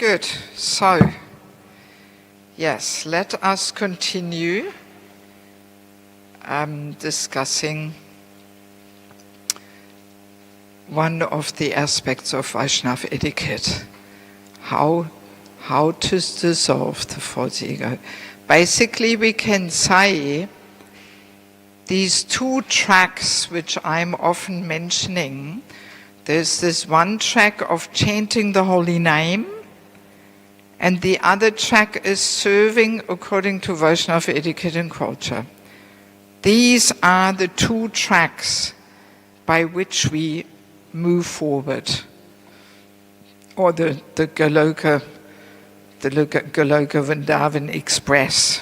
Good. So, yes, let us continue discussing one of the aspects of Vaishnava etiquette, how to dissolve the false ego. Basically, we can say these two tracks which I'm often mentioning. There's this one track of chanting the holy name, and the other track is serving according to Vaishnava etiquette and culture. These are the two tracks by which we move forward, or the Goloka Vrindavan Express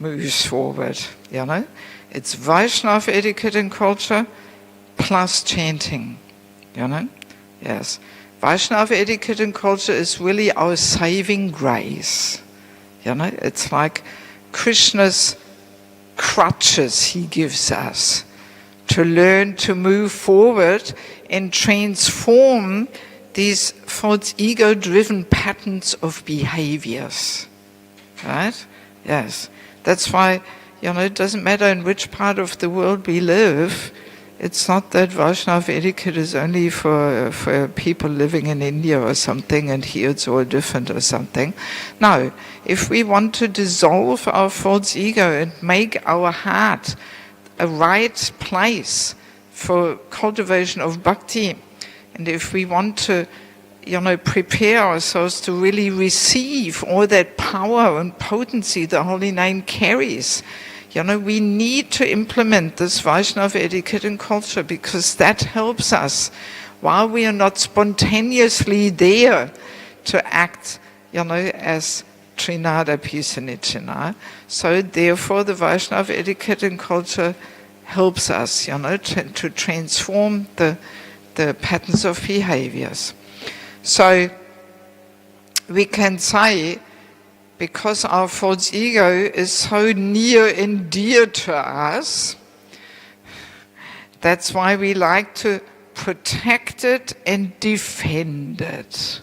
moves forward. You know, it's Vaishnava etiquette and culture plus chanting. You know, yes. Vaishnava etiquette and culture is really our saving grace. You know, it's like Krishna's crutches he gives us to learn to move forward and transform these false ego-driven patterns of behaviors. Right? Yes. That's why, you know, it doesn't matter in which part of the world we live. It's not that Vaishnava etiquette is only for people living in India or something, and here it's all different or something. No, if we want to dissolve our false ego and make our heart a right place for cultivation of bhakti, and if we want to, you know, prepare ourselves to really receive all that power and potency the holy name carries, you know, we need to implement this Vaishnava etiquette and culture, because that helps us while we are not spontaneously there to act, you know, as Trinada Pisanichana. So therefore the Vaishnava etiquette and culture helps us, you know, to transform the patterns of behaviors. So we can say, because our false ego is so near and dear to us, that's why we like to protect it and defend it.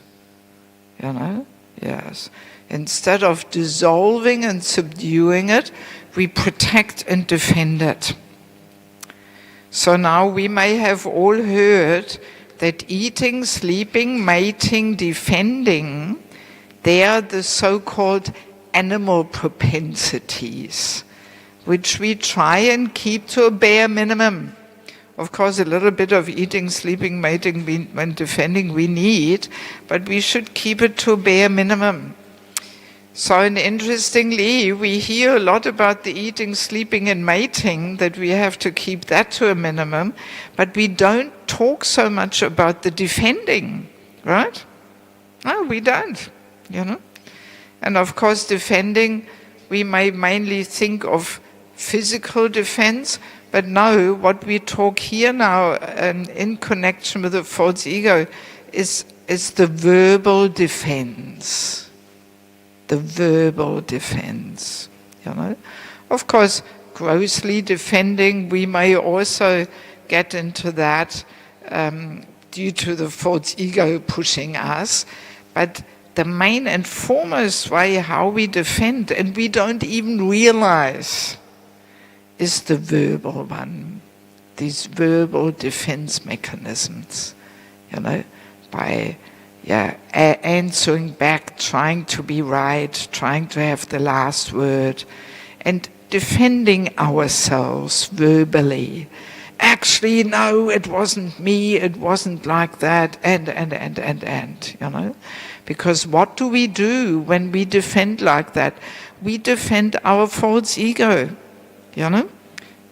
You know? Yes. Instead of dissolving and subduing it, we protect and defend it. So now we may have all heard that eating, sleeping, mating, defending, they are the so-called animal propensities, which we try and keep to a bare minimum. Of course, a little bit of eating, sleeping, mating, and defending we need, but we should keep it to a bare minimum. So, and interestingly, we hear a lot about the eating, sleeping, and mating, that we have to keep that to a minimum, but we don't talk so much about the defending, right? No, we don't. You know, and of course defending, we may mainly think of physical defense, but no, what we talk here now in connection with the false ego is the verbal defense. The verbal defense, you know. Of course, grossly defending, we may also get into that due to the false ego pushing us, but the main and foremost way how we defend, and we don't even realize, is the verbal one. These verbal defense mechanisms, you know, by answering back, trying to be right, trying to have the last word, and defending ourselves verbally. Actually, no, it wasn't me, it wasn't like that, and, you know. Because what do we do when we defend like that? We defend our false ego, you know?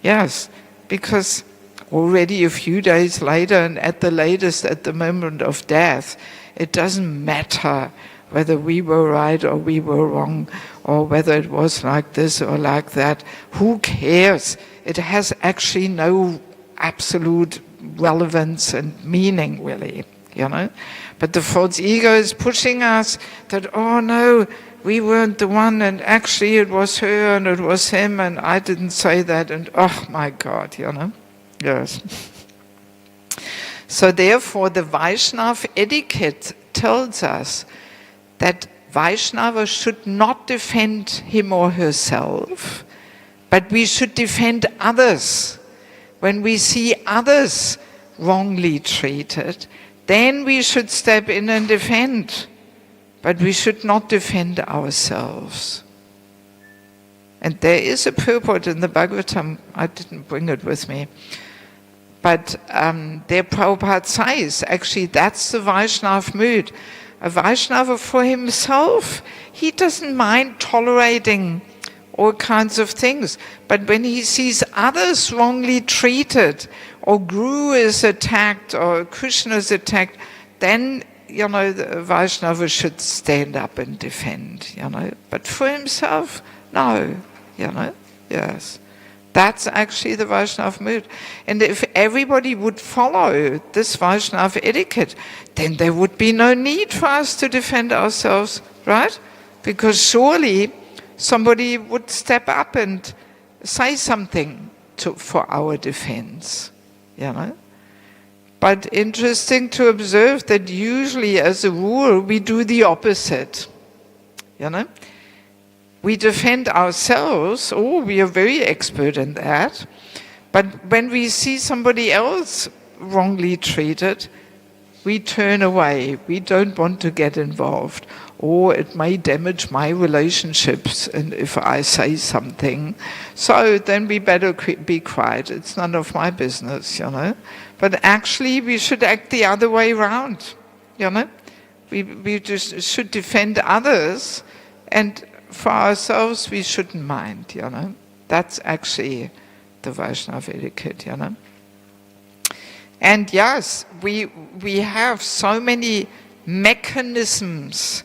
Yes, because already a few days later, and at the latest at the moment of death, it doesn't matter whether we were right or we were wrong, or whether it was like this or like that. Who cares? It has actually no absolute relevance and meaning, really, you know? But the false ego is pushing us that, oh no, we weren't the one, and actually it was her and it was him, and I didn't say that, and oh my God, you know? Yes. So therefore the Vaishnava etiquette tells us that Vaishnava should not defend him or herself, but we should defend others. When we see others wrongly treated, then we should step in and defend. But we should not defend ourselves. And there is a purport in the Bhagavatam, I didn't bring it with me, but there Prabhupada says, actually that's the Vaishnava mood. A Vaishnava for himself, he doesn't mind tolerating all kinds of things. But when he sees others wrongly treated, or Guru is attacked, or Krishna is attacked, then, the Vaishnava should stand up and defend, But for himself, no, yes. That's actually the Vaishnava mood. And if everybody would follow this Vaishnava etiquette, then there would be no need for us to defend ourselves, right? Because surely somebody would step up and say something for our defense, But interesting to observe that usually, as a rule, we do the opposite, We defend ourselves, we are very expert in that. But when we see somebody else wrongly treated, we turn away. We don't want to get involved. Or it may damage my relationships and if I say something. So then we better be quiet. It's none of my business, But actually we should act the other way around, We just should defend others, and for ourselves we shouldn't mind, That's actually the Vaishnava etiquette, And yes, we have so many mechanisms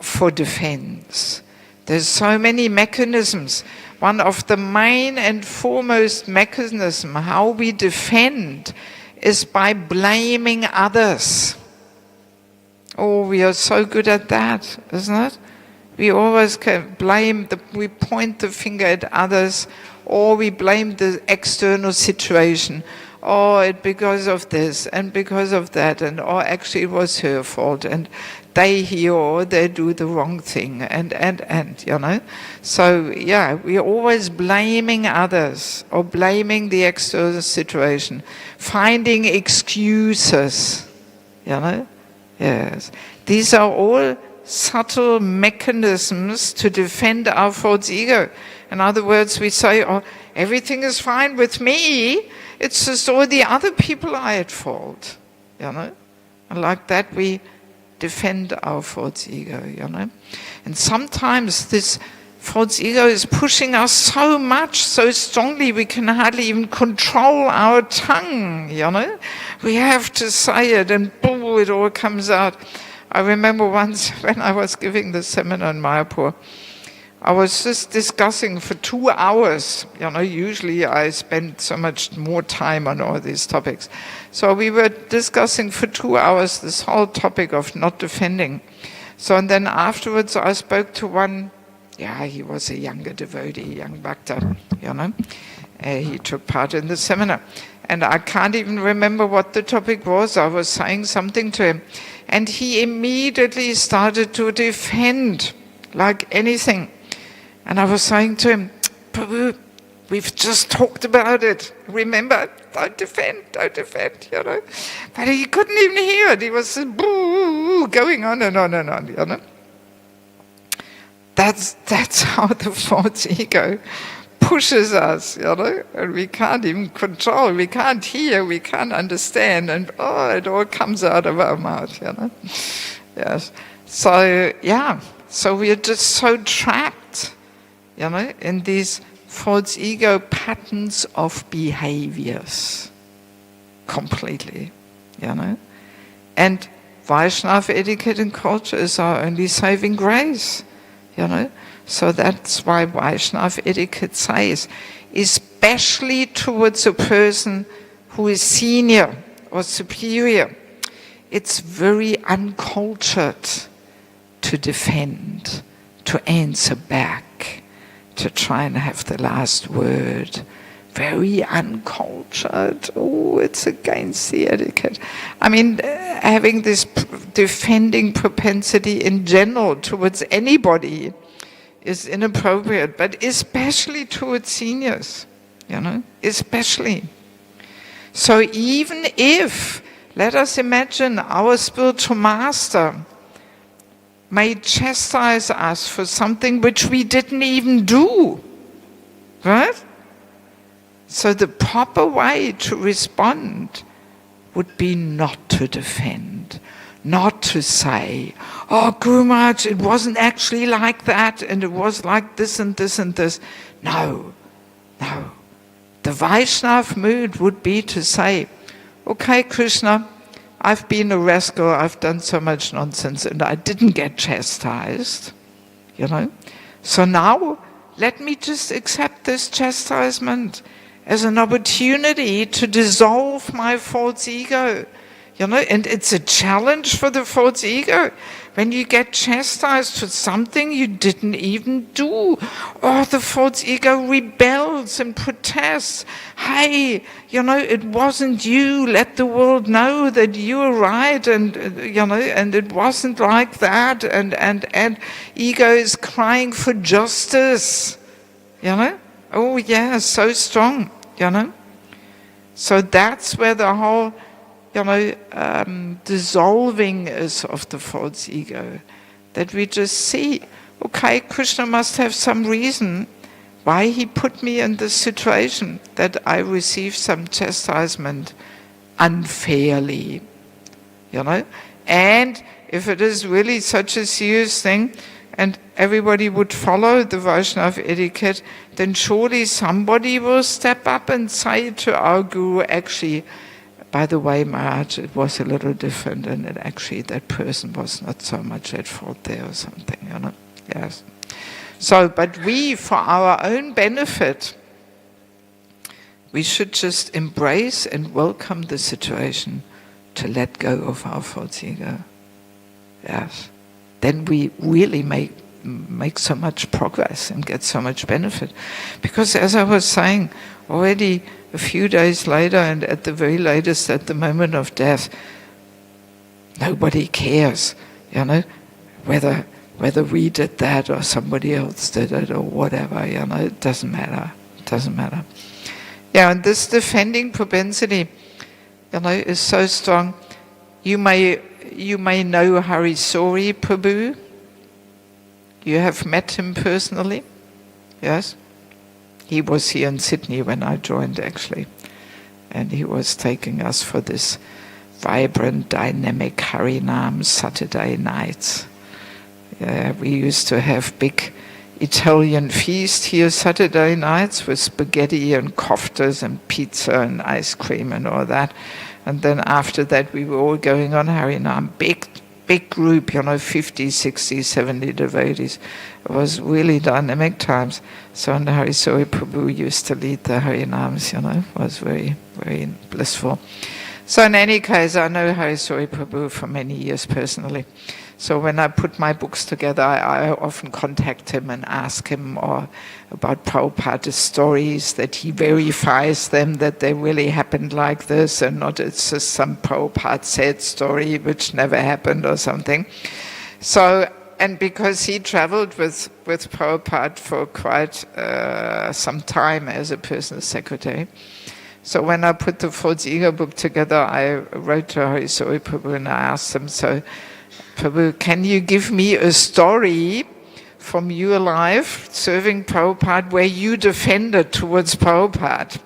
for defense. There's so many mechanisms. One of the main and foremost mechanism how we defend is by blaming others. We are so good at that, isn't it? We always blame, we point the finger at others, or we blame the external situation. It's because of this and because of that, and actually it was her fault, and they hear or they do the wrong thing, and So we're always blaming others or blaming the external situation, finding excuses, Yes. These are all subtle mechanisms to defend our false ego. In other words, we say, everything is fine with me. It's as though the other people are at fault, And like that we defend our false ego, And sometimes this false ego is pushing us so much, so strongly, we can hardly even control our tongue, We have to say it and boom, it all comes out. I remember once when I was giving the seminar in Mayapur, I was just discussing for 2 hours. Usually I spend so much more time on all these topics. So we were discussing for 2 hours this whole topic of not defending. And then afterwards I spoke to one, he was a younger devotee, young bhakta, He took part in the seminar. And I can't even remember what the topic was. I was saying something to him. And he immediately started to defend like anything. And I was saying to him, Prabhu, we've just talked about it. Remember, don't defend, But he couldn't even hear it. He was going on and on and on, That's how the false ego pushes us, and we can't even control, we can't hear, we can't understand, and it all comes out of our mouth, Yes. So we are just so trapped, in these false ego patterns of behaviors, completely, And Vaishnava etiquette and culture is our only saving grace, So that's why Vaishnava etiquette says, especially towards a person who is senior or superior, it's very uncultured to defend, to answer back, to try and have the last word. very uncultured. Oh, it's against the etiquette. I mean, having this defending propensity in general towards anybody is inappropriate, but especially towards seniors, especially. So even if, let us imagine, our spiritual master may chastise us for something which we didn't even do, right? So the proper way to respond would be not to defend, not to say, oh, Guru Maharaj, it wasn't actually like that, and it was like this and this and this. No. The Vaishnav mood would be to say, okay, Krishna, I've been a rascal, I've done so much nonsense, and I didn't get chastised, So now, let me just accept this chastisement as an opportunity to dissolve my false ego. And it's a challenge for the false ego. When you get chastised for something you didn't even do, or the false ego rebels and protests. Hey, it wasn't you. Let the world know that you were right, and and it wasn't like that. And ego is crying for justice. Oh yeah, so strong. So that's where the whole dissolving is of the false ego. That we just see, okay, Krishna must have some reason why he put me in this situation, that I receive some chastisement unfairly. And if it is really such a serious thing, and everybody would follow the Vaishnava etiquette, then surely somebody will step up and say to our Guru, actually, by the way, Maharaj, it was a little different, and actually that person was not so much at fault there or something, Yes. So, but we, for our own benefit, we should just embrace and welcome the situation to let go of our false ego. Yes. Then we really make so much progress and get so much benefit. Because as I was saying, already a few days later, and at the very latest at the moment of death, nobody cares, whether we did that or somebody else did it or whatever, it doesn't matter. It doesn't matter. Yeah, and this defending propensity, is so strong. You may know Harisori Prabhu. You have met him personally? Yes? He was here in Sydney when I joined, actually. And he was taking us for this vibrant, dynamic Harinam Saturday nights. We used to have big Italian feast here Saturday nights with spaghetti and koftas and pizza and ice cream and all that. And then after that we were all going on Harinam, big group, 50, 60, 70 devotees. It was really dynamic times. So and Harisori Prabhu used to lead the Harinams, it was very, very blissful. So in any case, I know Harisori Prabhu for many years personally. So when I put my books together, I often contact him and ask him about Prabhupada's stories, that he verifies them, that they really happened like this, and not it's just some Prabhupada said story which never happened or something. So, and because he traveled with Prabhupada for quite some time as a personal secretary, so when I put the False Ego book together, I wrote to Harisori Prabhu and I asked him, so Prabhu, can you give me a story from your life serving Prabhupada where you defended towards Prabhupada?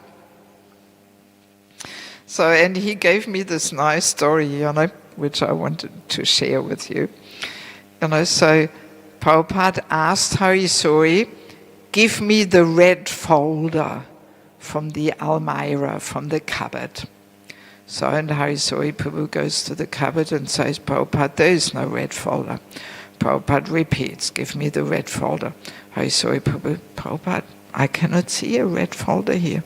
So, and he gave me this nice story, which I wanted to share with you. So Prabhupada asked Harisori, give me the red folder from the Almirah, from the cupboard. So, and Harisori Prabhu goes to the cupboard and says, Prabhupada, there is no red folder. Prabhupada repeats, give me the red folder. Harisori Prabhu, Prabhupada, I cannot see a red folder here.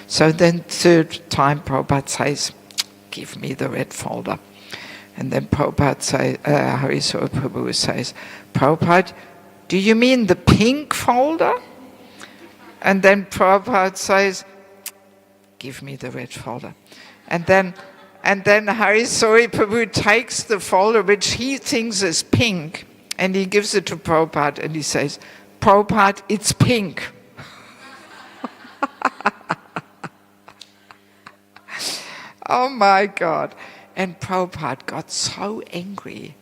So then third time Prabhupada says, give me the red folder. And then Harisori Prabhu says, Prabhupada, do you mean the pink folder? And then Prabhupada says, give me the red folder. And then Hari Sori Prabhu takes the folder, which he thinks is pink, and he gives it to Prabhupada, and he says, Prabhupada, it's pink. Oh my God. And Prabhupada got so angry.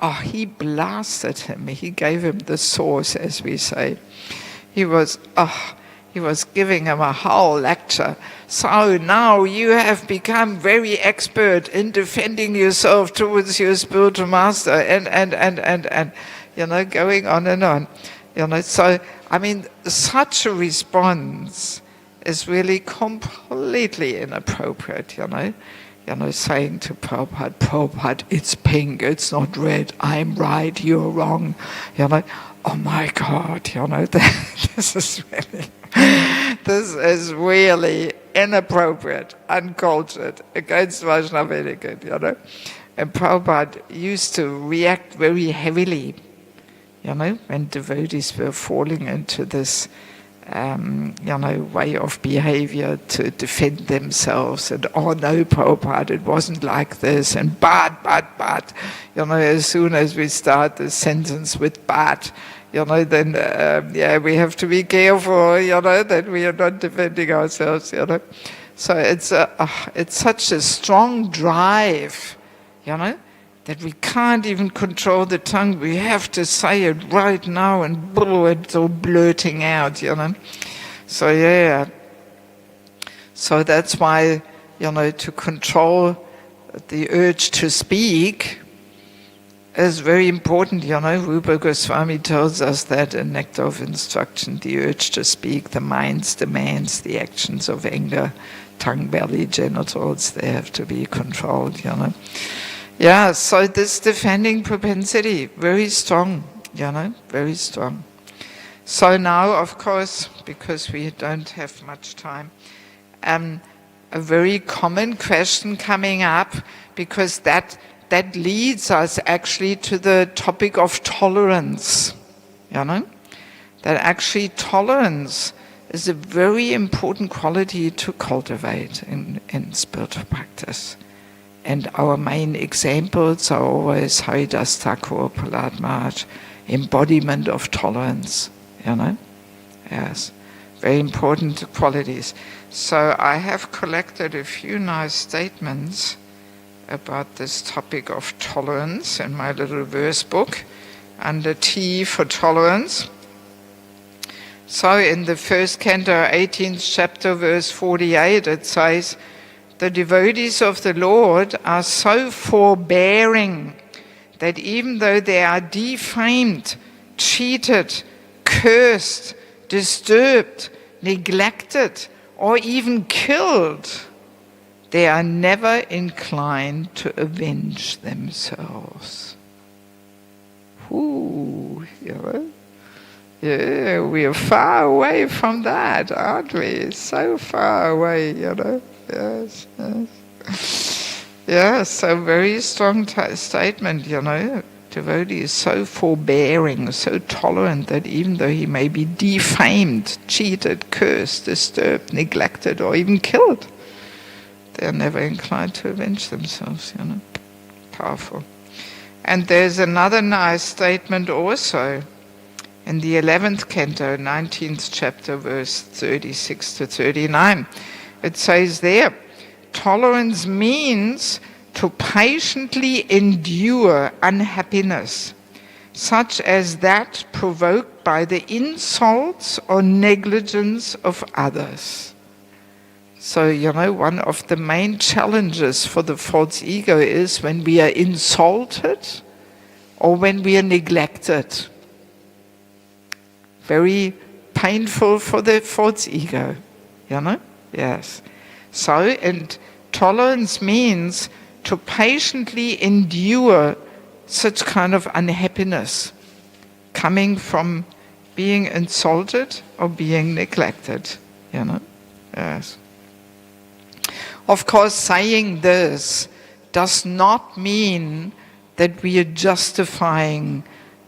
Oh, he blasted him. He gave him the sauce, as we say. He was giving him a whole lecture. So now you have become very expert in defending yourself towards your spiritual master, and going on and on. So, I mean, such a response is really completely inappropriate, saying to Prabhupada, Prabhupada, it's pink, it's not red, I'm right, you're wrong, oh my God, this is really inappropriate, uncultured, against Vaishnava etiquette, And Prabhupada used to react very heavily, when devotees were falling into this way of behavior to defend themselves, and oh no, Prabhupada, it wasn't like this, and but, as soon as we start the sentence with but, then we have to be careful, that we are not defending ourselves, So it's such a strong drive, that we can't even control the tongue. We have to say it right now, and it's all blurting out, So yeah. So that's why, to control the urge to speak is very important, Rupa Goswami tells us that in Nectar of Instruction, the urge to speak, the mind's demands, the actions of anger, tongue, belly, genitals, they have to be controlled, Yeah, so this defending propensity, very strong, very strong. So now, of course, because we don't have much time, a very common question coming up, because that leads us actually to the topic of tolerance, That actually tolerance is a very important quality to cultivate in spiritual practice. And our main examples are always Haridas Thakur, Prahlad Maharaj, embodiment of tolerance, Yes, very important qualities. So I have collected a few nice statements about this topic of tolerance in my little verse book, under T for tolerance. So in the first canto, 18th chapter, verse 48, it says, the devotees of the Lord are so forbearing that even though they are defamed, cheated, cursed, disturbed, neglected, or even killed, they are never inclined to avenge themselves. Ooh, Yeah, we are far away from that, aren't we? So far away, Yes. Yeah, so very strong statement, Devotee is so forbearing, so tolerant that even though he may be defamed, cheated, cursed, disturbed, neglected, or even killed, they are never inclined to avenge themselves, Powerful. And there's another nice statement also in the 11th canto, 19th chapter, verse 36 to 39. It says there, tolerance means to patiently endure unhappiness, such as that provoked by the insults or negligence of others. So, one of the main challenges for the false ego is when we are insulted or when we are neglected. Very painful for the false ego, Yes. So, and tolerance means to patiently endure such kind of unhappiness coming from being insulted or being neglected, Yes. Of course, saying this does not mean that we are justifying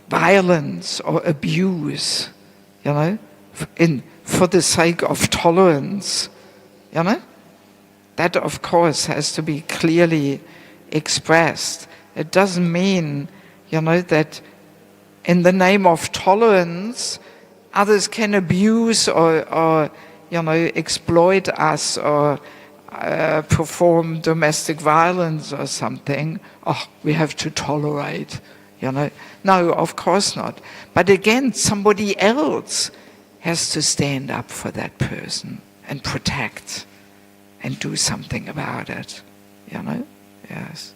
violence or abuse, for the sake of tolerance, you know? That, of course, has to be clearly expressed. It doesn't mean, you know, that in the name of tolerance, others can abuse or you know, exploit us or perform domestic violence or something. Oh, we have to tolerate, you know. No, of course not. But again, somebody else has to stand up for that person and protect and do something about it, you know. Yes.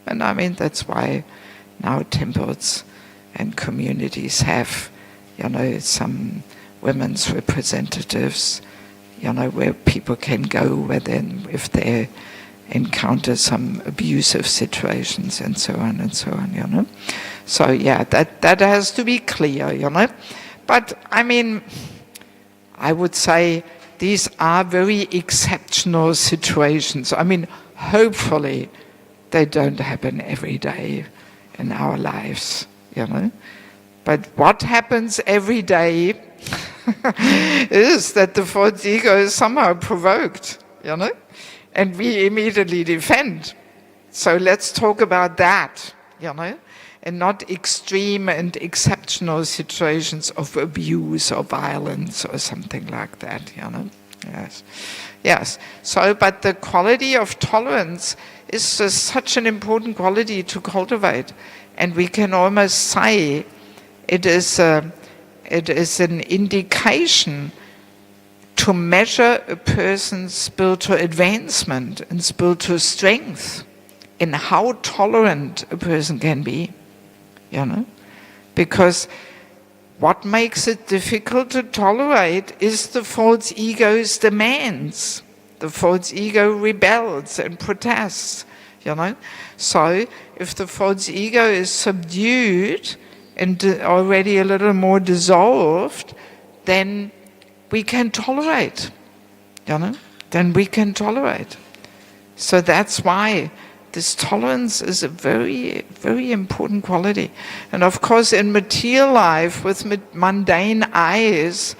And I mean, that's why now temples and communities have, you know, some women's representatives, you know, where people can go if they encounter some abusive situations and so on, you know. So yeah, that has to be clear, you know. But I mean, I would say these are very exceptional situations. I mean, hopefully they don't happen every day in our lives, you know. But what happens every day is that the false ego is somehow provoked, you know, and we immediately defend. So let's talk about that, you know, and not extreme and exceptional situations of abuse or violence or something like that, you know. Yes. Yes. So, but the quality of tolerance is such an important quality to cultivate. And we can almost say it is an indication to measure a person's spiritual advancement and spiritual strength in how tolerant a person can be, you know. Because what makes it difficult to tolerate is the false ego's demands. The false ego rebels and protests, you know. So if the false ego is subdued and already a little more dissolved, then we can tolerate, you know. Then we can tolerate. So that's why this tolerance is a very, very important quality. And of course, in material life, with mundane eyes,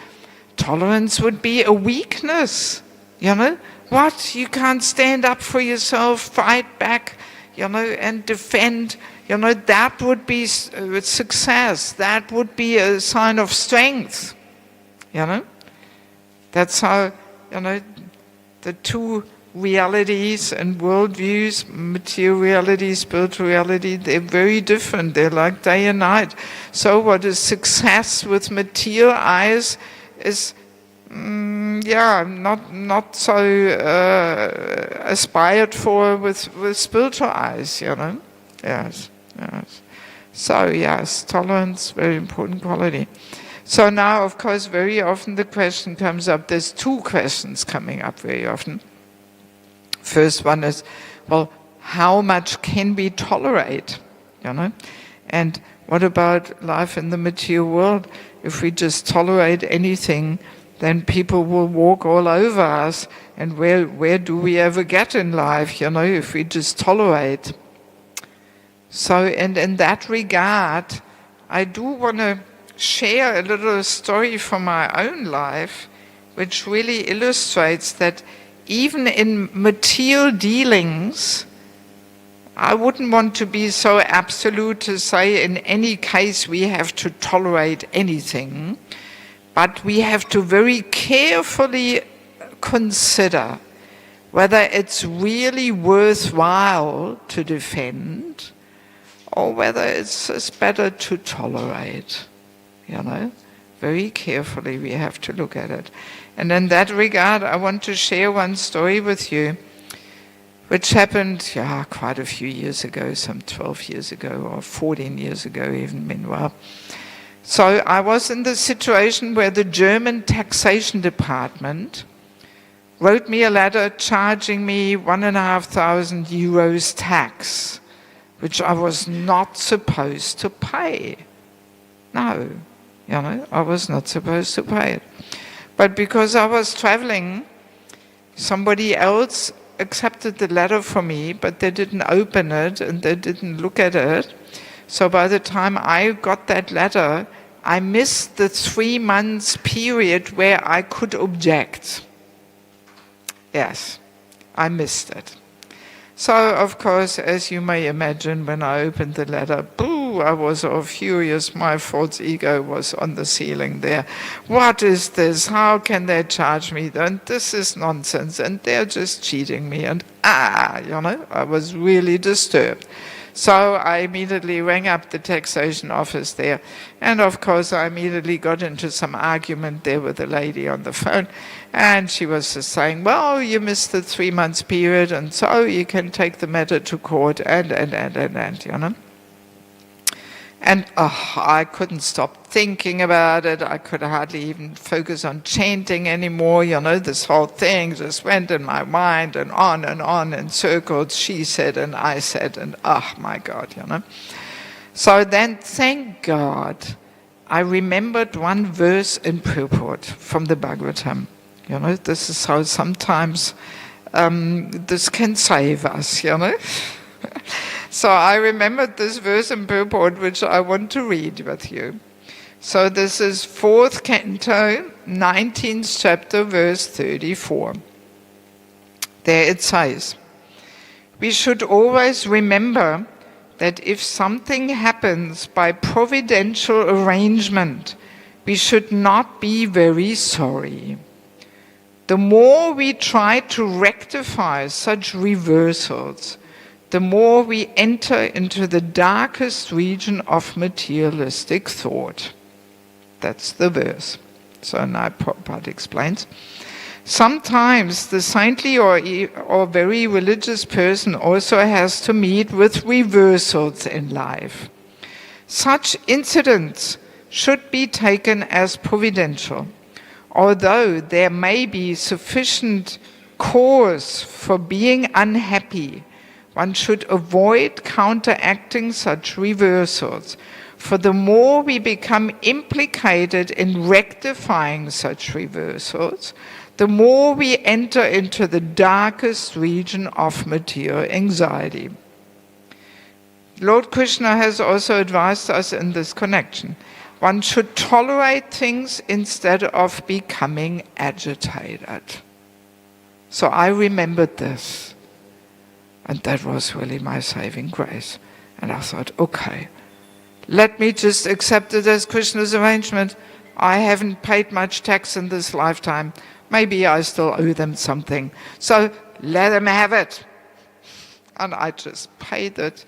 tolerance would be a weakness, you know. What? You can't stand up for yourself, fight back, you know, and defend, you know, that would be success. That would be a sign of strength, you know. That's how, you know, the two realities and worldviews, material reality, spiritual reality, they're very different. They're like day and night. So what is success with material eyes is, not so aspired for with spiritual eyes, you know. Yes, yes. So yes, tolerance, very important quality. So now, of course, very often the question comes up, there's two questions coming up very often. First one is, well, how much can we tolerate, you know? And what about life in the material world? If we just tolerate anything, then people will walk all over us. And where do we ever get in life, you know, if we just tolerate? So, and in that regard, I do want to share a little story from my own life, which really illustrates that even in material dealings, I wouldn't want to be so absolute to say in any case we have to tolerate anything, but we have to very carefully consider whether it's really worthwhile to defend or whether it's just better to tolerate, you know. Very carefully we have to look at it. And in that regard, I want to share one story with you, which happened, quite a few years ago, some 12 years ago, or 14 years ago even, meanwhile. So I was in the situation where the German taxation department wrote me a letter charging me 1,500 euros tax, which I was not supposed to pay. No, you know, I was not supposed to pay it. But because I was traveling, somebody else accepted the letter for me, but they didn't open it and they didn't look at it. So by the time I got that letter, I missed the 3 months period where I could object. Yes, I missed it. So, of course, as you may imagine, when I opened the letter, boo, I was all furious. My false ego was on the ceiling there. What is this? How can they charge me? And this is nonsense. And they're just cheating me. And I was really disturbed. So I immediately rang up the taxation office there. And of course, I immediately got into some argument there with the lady on the phone. And she was just saying, well, you missed the 3 months period, and so you can take the matter to court, and. And I couldn't stop thinking about it. I could hardly even focus on chanting anymore. This whole thing just went in my mind and on in circles. She said and I said, and my God, So then, thank God, I remembered one verse in purport from the Bhagavatam. This is how sometimes this can save us, So I remembered this verse in purport, which I want to read with you. So this is 4th canto, 19th chapter, verse 34. There it says, we should always remember that if something happens by providential arrangement, we should not be very sorry. The more we try to rectify such reversals, the more we enter into the darkest region of materialistic thought. That's the verse. So now Prabhupada explains. Sometimes the saintly or very religious person also has to meet with reversals in life. Such incidents should be taken as providential, although there may be sufficient cause for being unhappy. One should avoid counteracting such reversals, for the more we become implicated in rectifying such reversals, the more we enter into the darkest region of material anxiety. Lord Krishna has also advised us in this connection. One should tolerate things instead of becoming agitated. So I remembered this. And that was really my saving grace. And I thought, okay, let me just accept it as Krishna's arrangement. I haven't paid much tax in this lifetime. Maybe I still owe them something. So let them have it. And I just paid it.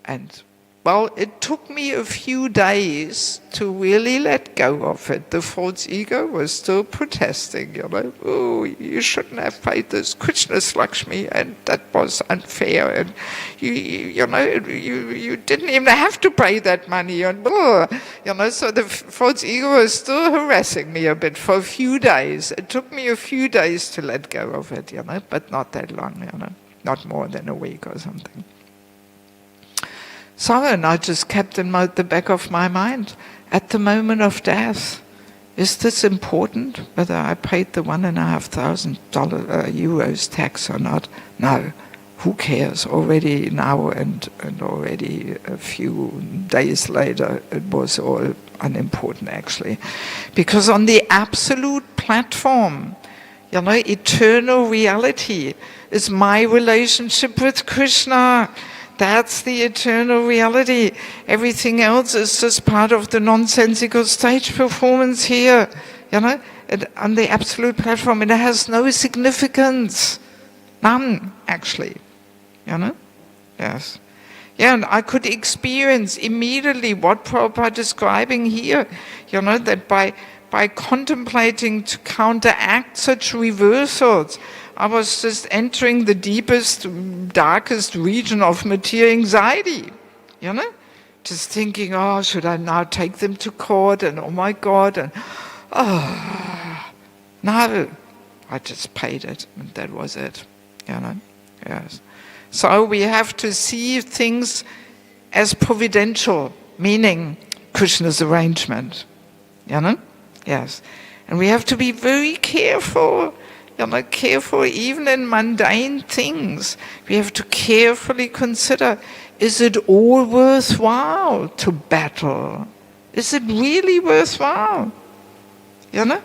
And, well, it took me a few days to really let go of it. The false ego was still protesting, Oh, you shouldn't have paid this Krishna's Lakshmi, and that was unfair, and you didn't even have to pay that money, and blah, So the false ego was still harassing me a bit for a few days. It took me a few days to let go of it, but not that long, not more than a week or something. So, and I just kept in the back of my mind, at the moment of death, is this important, whether I paid the $1,500 euros tax or not? No, who cares? Already now and already a few days later, it was all unimportant actually. Because on the absolute platform, eternal reality is my relationship with Krishna. That's the eternal reality. Everything else is just part of the nonsensical stage performance here. On the absolute platform, it has no significance. None, actually. Yes. Yeah, and I could experience immediately what Prabhupada is describing here. That by contemplating to counteract such reversals, I was just entering the deepest, darkest region of material anxiety, Just thinking, should I now take them to court? And oh my God, and no, I just paid it, and that was it, Yes. So we have to see things as providential, meaning Krishna's arrangement, Yes. And we have to be very careful. Careful even in mundane things. We have to carefully consider, is it all worthwhile to battle? Is it really worthwhile? You know?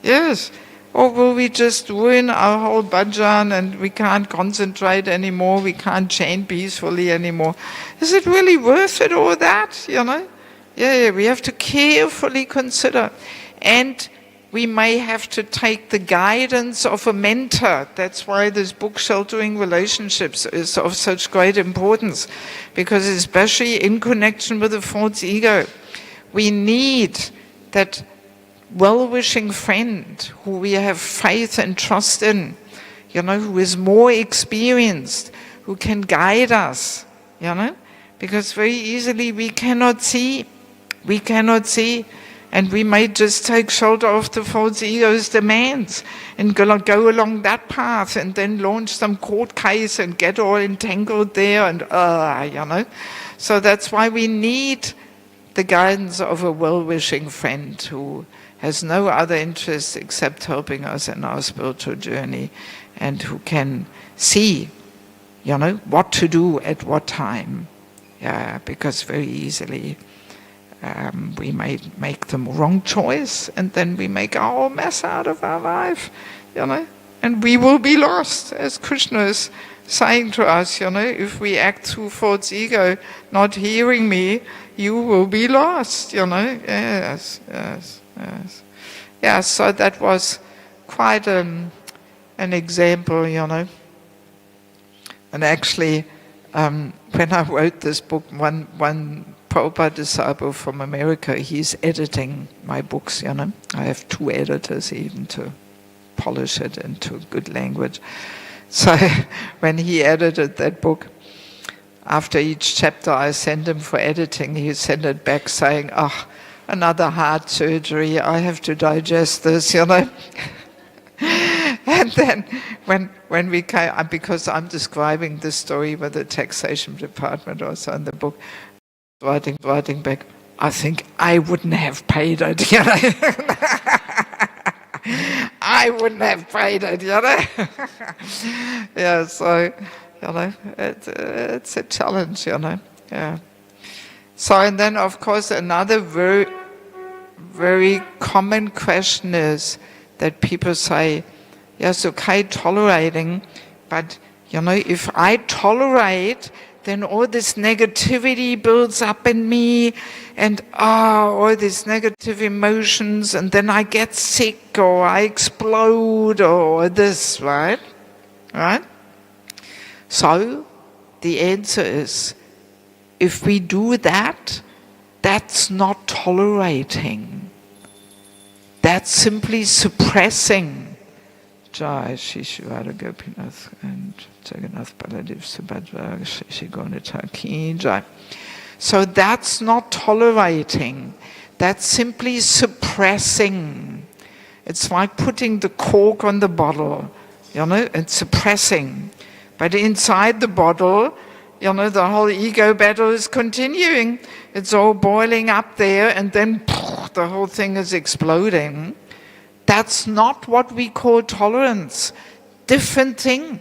Yes. Or will we just ruin our whole bhajan and we can't concentrate anymore, we can't chant peacefully anymore? Is it really worth it, all that, you know? Yeah, we have to carefully consider. And we may have to take the guidance of a mentor. That's why this book, Sheltering Relationships, is of such great importance. Because especially in connection with the false ego, we need that well-wishing friend who we have faith and trust in, you know, who is more experienced, who can guide us, you know, because very easily we cannot see, and we may just take shoulder off the false ego's demands and go along that path and then launch some court case and get all entangled there and, you know. So that's why we need the guidance of a well-wishing friend who has no other interest except helping us in our spiritual journey, and who can see, you know, what to do at what time. Yeah, because very easily we may make the wrong choice, and then we make a whole mess out of our life, you know, and we will be lost, as Krishna is saying to us, you know, if we act through false ego, not hearing me, you will be lost, you know. Yes. Yeah, so that was quite an example, you know. And actually, when I wrote this book, one Prabhupada disciple from America, he's editing my books, you know. I have 2 editors even to polish it into good language. So when he edited that book, after each chapter I sent him for editing, he sent it back saying, another heart surgery, I have to digest this, you know. And then when we came, because I'm describing this story with the taxation department also in the book, writing back, I think I wouldn't have paid it, you know. I wouldn't have paid it, you know. Yeah, so, you know, it's a challenge, you know. Yeah. So, and then of course another very, very common question is that people say, yes, okay, tolerating, but, you know, if I tolerate, then all this negativity builds up in me, and all these negative emotions, and then I get sick, or I explode, or this, right? Right? So, the answer is, if we do that, that's not tolerating. That's simply suppressing. Jai Shri Shivara Gopinath and Jagannath Baladev Subhadra Shri Gauranga Ki Jai. So that's not tolerating. That's simply suppressing. It's like putting the cork on the bottle, you know, and suppressing. But inside the bottle, you know, the whole ego battle is continuing. It's all boiling up there, and then the whole thing is exploding. That's not what we call tolerance. Different thing,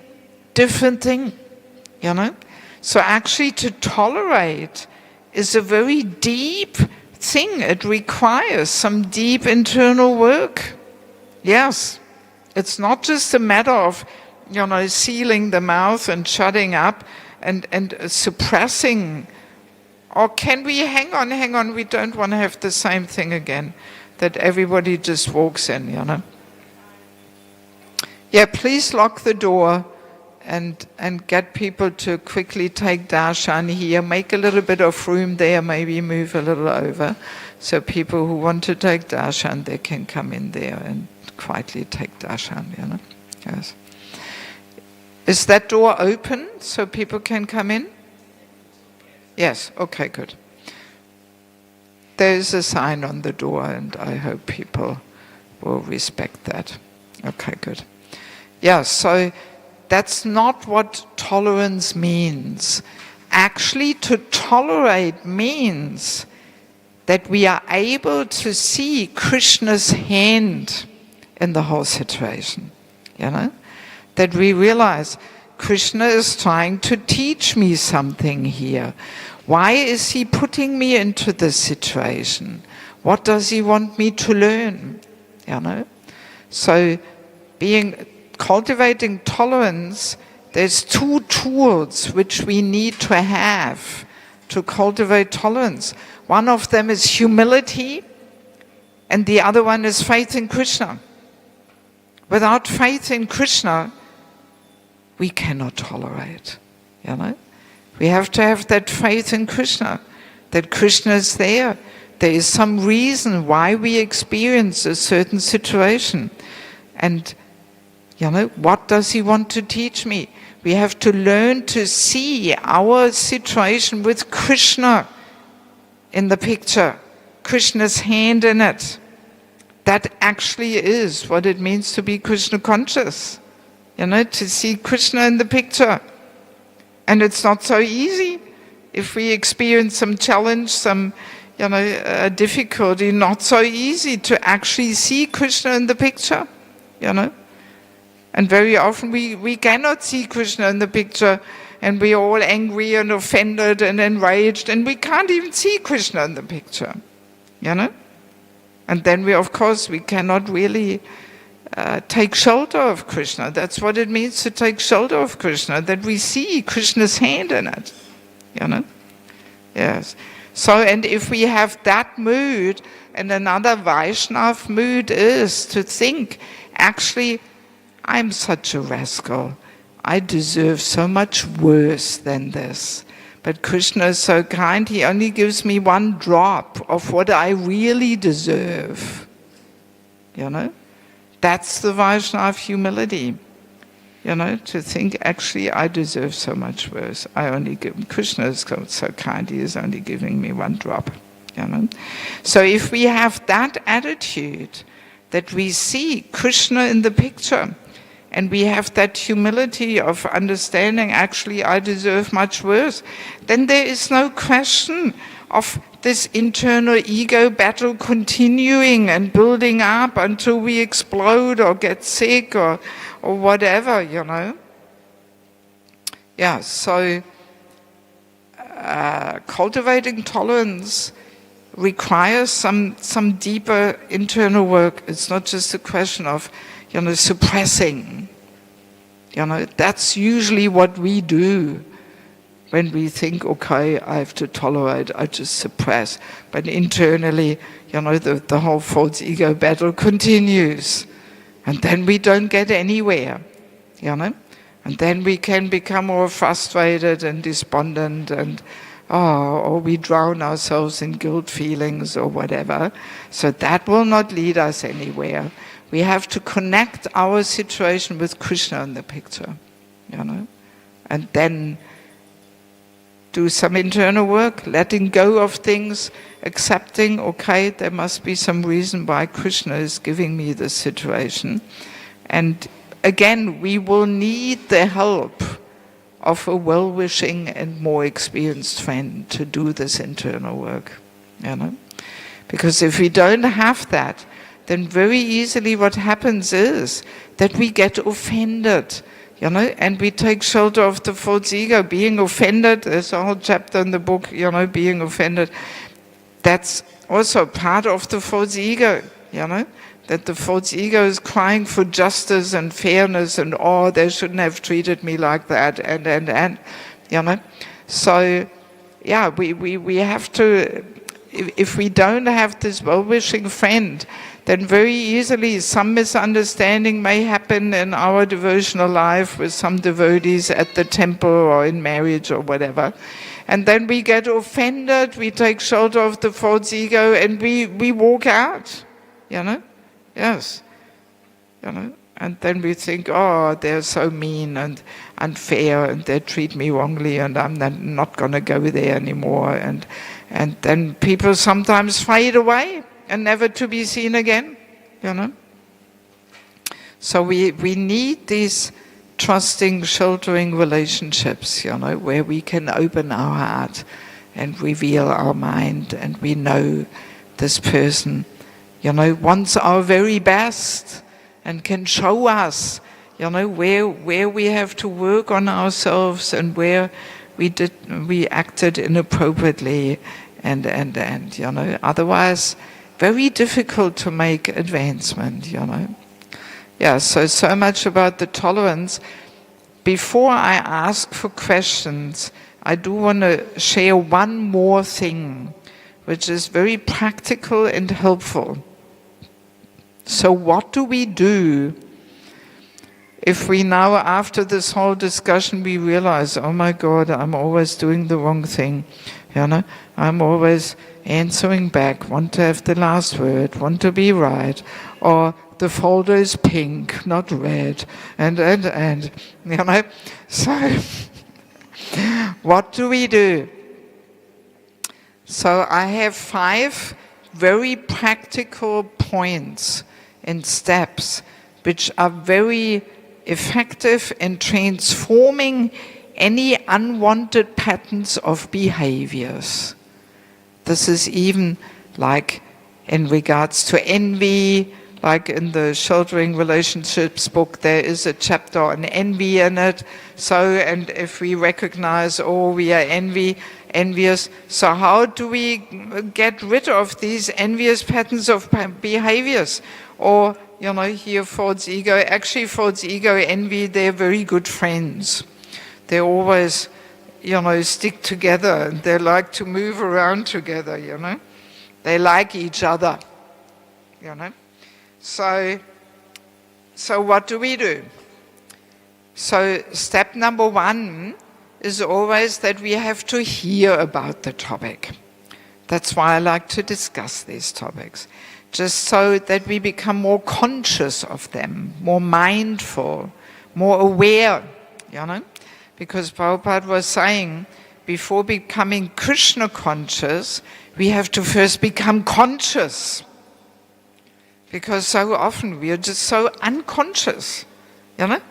you know. So actually to tolerate is a very deep thing. It requires some deep internal work. Yes, it's not just a matter of, you know, sealing the mouth and shutting up and suppressing. Or can we, hang on, we don't want to have the same thing again, that everybody just walks in, you know. Yeah, please lock the door and get people to quickly take darshan here. Make a little bit of room there, maybe move a little over. So people who want to take darshan, they can come in there and quietly take darshan, you know. Yes. Is that door open so people can come in? Yes, okay, good. There is a sign on the door, and I hope people will respect that. Okay, good. Yeah, so that's not what tolerance means. Actually, to tolerate means that we are able to see Krishna's hand in the whole situation, you know? That we realize Krishna is trying to teach me something here. Why is he putting me into this situation? What does he want me to learn? You know? So cultivating tolerance, there's two tools which we need to have to cultivate tolerance. One of them is humility, and the other one is faith in Krishna. Without faith in Krishna, we cannot tolerate, you know? We have to have that faith in Krishna, that Krishna is there. There is some reason why we experience a certain situation. And, you know, what does he want to teach me? We have to learn to see our situation with Krishna in the picture, Krishna's hand in it. That actually is what it means to be Krishna conscious, you know, to see Krishna in the picture. And it's not so easy. If we experience some challenge, some, you know, difficulty, not so easy to actually see Krishna in the picture, you know. And very often we cannot see Krishna in the picture, and we're all angry and offended and enraged, and we can't even see Krishna in the picture, you know. And then of course, we cannot really take shelter of Krishna. That's what it means to take shelter of Krishna, that we see Krishna's hand in it, you know. Yes. So, and if we have that mood, and another Vaishnav mood is to think, actually, I'm such a rascal. I deserve so much worse than this. But Krishna is so kind, he only gives me one drop of what I really deserve. You know? That's the Vaishnava humility. You know, to think, actually, I deserve so much worse. Krishna is so kind, he is only giving me one drop. You know? So if we have that attitude, that we see Krishna in the picture, and we have that humility of understanding, actually, I deserve much worse, then there is no question of this internal ego battle continuing and building up until we explode or get sick or whatever, you know. Yeah, so cultivating tolerance requires some deeper internal work. It's not just a question of, you know, suppressing. You know, that's usually what we do when we think, okay, I have to tolerate, I just suppress. But internally, you know, the whole false ego battle continues. And then we don't get anywhere, you know. And then we can become more frustrated and despondent and, or we drown ourselves in guilt feelings or whatever. So that will not lead us anywhere. We have to connect our situation with Krishna in the picture, you know, and then do some internal work, letting go of things, accepting, okay, there must be some reason why Krishna is giving me this situation. And again, we will need the help of a well-wishing and more experienced friend to do this internal work, you know. Because if we don't have that, then very easily what happens is that we get offended, you know, and we take shelter of the false ego. Being offended, there's a whole chapter in the book, you know, being offended. That's also part of the false ego, you know, that the false ego is crying for justice and fairness and, oh, they shouldn't have treated me like that, and you know. So, yeah, we have to, if we don't have this well-wishing friend, then very easily some misunderstanding may happen in our devotional life with some devotees at the temple or in marriage or whatever. And then we get offended, we take shelter of the false ego, and we walk out, you know? Yes, you know? And then we think, oh, they're so mean and unfair, and they treat me wrongly, and I'm not going to go there anymore. And then people sometimes fade away and never to be seen again, you know. So we need these trusting, sheltering relationships, you know, where we can open our heart and reveal our mind, and we know this person, you know, wants our very best and can show us, you know, where we have to work on ourselves and where we acted inappropriately, and you know, otherwise very difficult to make advancement, you know. Yeah, so much about the tolerance. Before I ask for questions, I do want to share one more thing, which is very practical and helpful. So what do we do if we now, after this whole discussion, we realize, oh my God, I'm always doing the wrong thing, you know? I'm always answering back, want to have the last word, want to be right, or the folder is pink, not red, and, you know? So, what do we do? So I have 5 very practical points and steps which are very effective in transforming any unwanted patterns of behaviors. This is even like in regards to envy, like in the Sheltering Relationships book, there is a chapter on envy in it. So, and if we recognize, oh, we are envious, so how do we get rid of these envious patterns of behaviors? Or, you know, here false ego, actually false ego, envy, they're very good friends. They always, you know, stick together, and they like to move around together, you know. They like each other, you know. So what do we do? So step number 1 is always that we have to hear about the topic. That's why I like to discuss these topics, just so that we become more conscious of them, more mindful, more aware, you know? Because Prabhupada was saying, before becoming Krishna conscious, we have to first become conscious. Because so often we are just so unconscious, you know?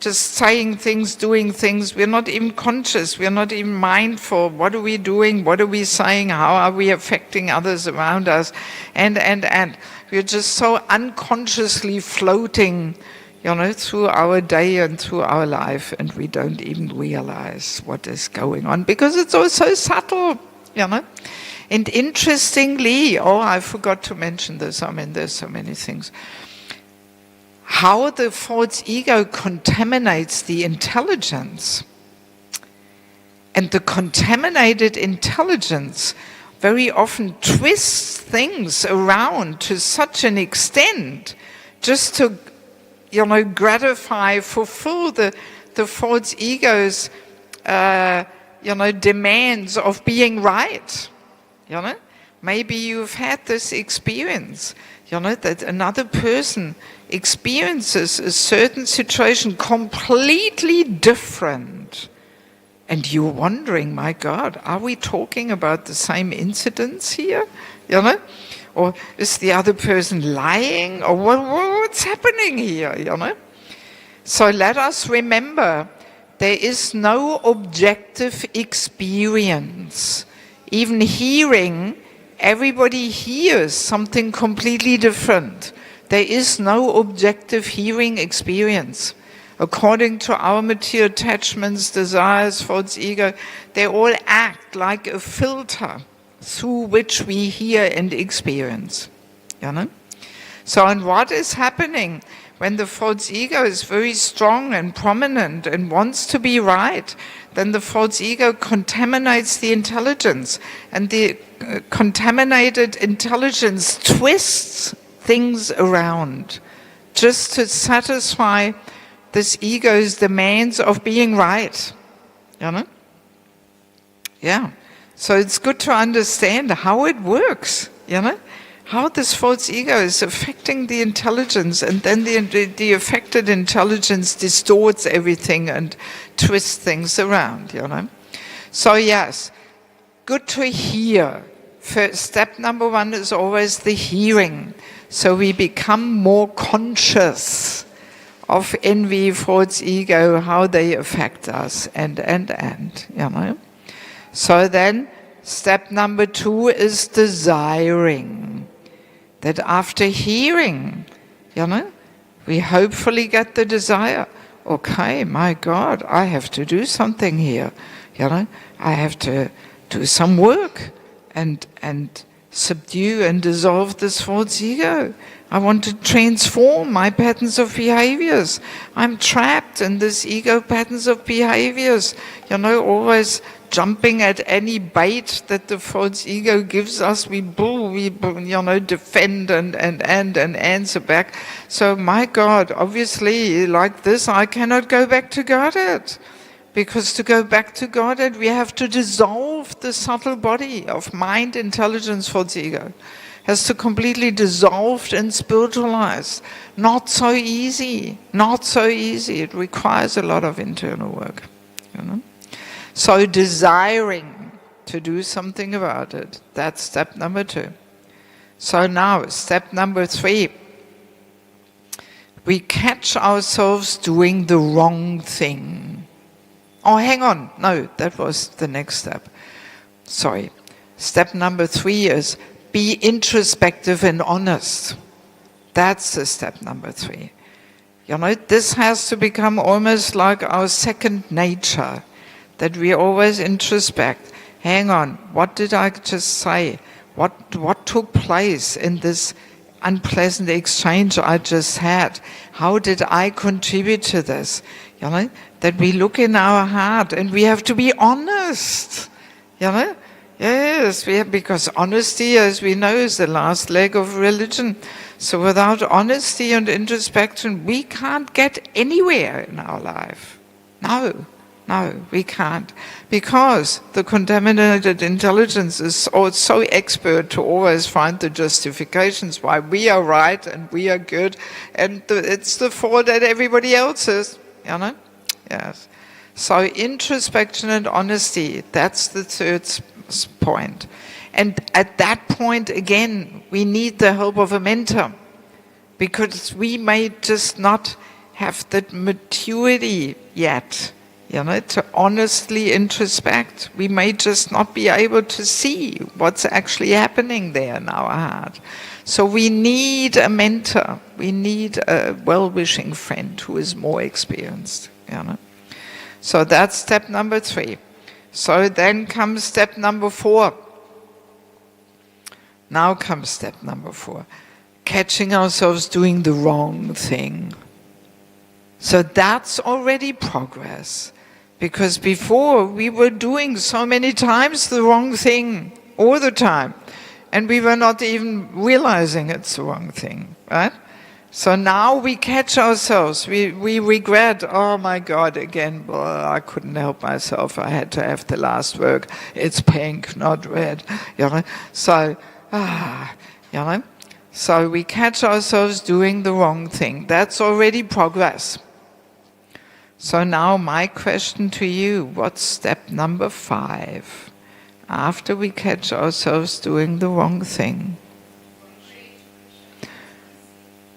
Just saying things, doing things, we're not even conscious, we're not even mindful. What are we doing? What are we saying? How are we affecting others around us? And we're just so unconsciously floating, you know, through our day and through our life, and we don't even realize what is going on because it's all so subtle, you know. And interestingly, I forgot to mention this, I mean, there's so many things. How the false ego contaminates the intelligence. And the contaminated intelligence very often twists things around to such an extent just to, you know, fulfill the false ego's, you know, demands of being right. You know, maybe you've had this experience, you know, that another person experiences a certain situation completely different. And you're wondering, my God, are we talking about the same incidents here? You know? Or is the other person lying? Or what's happening here? You know? So let us remember, there is no objective experience. Even hearing, everybody hears something completely different. There is no objective hearing experience. According to our material attachments, desires, false ego, they all act like a filter through which we hear and experience. You know? So, and what is happening when the false ego is very strong and prominent and wants to be right? Then the false ego contaminates the intelligence, and the contaminated intelligence twists things around just to satisfy this ego's demands of being right, you know? Yeah, so it's good to understand how it works, you know? How this false ego is affecting the intelligence, and then the affected intelligence distorts everything and twists things around, you know. So yes, good to hear. First, step number 1 is always the hearing. So we become more conscious of envy, false ego, how they affect us, and, you know. So then, step number 2 is desiring. That after hearing, you know, we hopefully get the desire. Okay, my God, I have to do something here. You know, I have to do some work and subdue and dissolve this false ego. I want to transform my patterns of behaviors. I'm trapped in this ego patterns of behaviors. Always jumping at any bait that the false ego gives us. We defend and answer back. So my God, obviously, like this, I cannot go back to Godhead. Because to go back to Godhead, we have to dissolve the subtle body of mind, intelligence, false ego. Has to completely dissolve and spiritualize. Not so easy. Not so easy. It requires a lot of internal work. So desiring to do something about it. That's step number 2. So now, step number 3. We catch ourselves doing the wrong thing. Oh, hang on. No, that was the next step. Sorry. Step number 3 is be introspective and honest. That's the step number 3. This has to become almost like our second nature, that we always introspect. Hang on, what did I just say? What took place in this unpleasant exchange I just had? How did I contribute to this? That we look in our heart and we have to be honest. Yes, because honesty, as we know, is the last leg of religion. So without honesty and introspection, we can't get anywhere in our life. No, we can't. Because the contaminated intelligence is so expert to always find the justifications why we are right and we are good, and it's the fault that everybody else is. Yes. So introspection and honesty, that's the third point. And at that point, again, we need the help of a mentor, because we may just not have that maturity yet, to honestly introspect. We may just not be able to see what's actually happening there in our heart. So we need a mentor. We need a well-wishing friend who is more experienced. So that's step number 3. So then comes step number 4. Now comes step number 4. Catching ourselves doing the wrong thing. So that's already progress. Because before we were doing so many times the wrong thing, all the time. And we were not even realizing it's the wrong thing, right? So now we catch ourselves. We regret, oh my God, again, I couldn't help myself. I had to have the last word. It's pink, not red. So, So we catch ourselves doing the wrong thing. That's already progress. So now my question to you, what's step number 5? After we catch ourselves doing the wrong thing?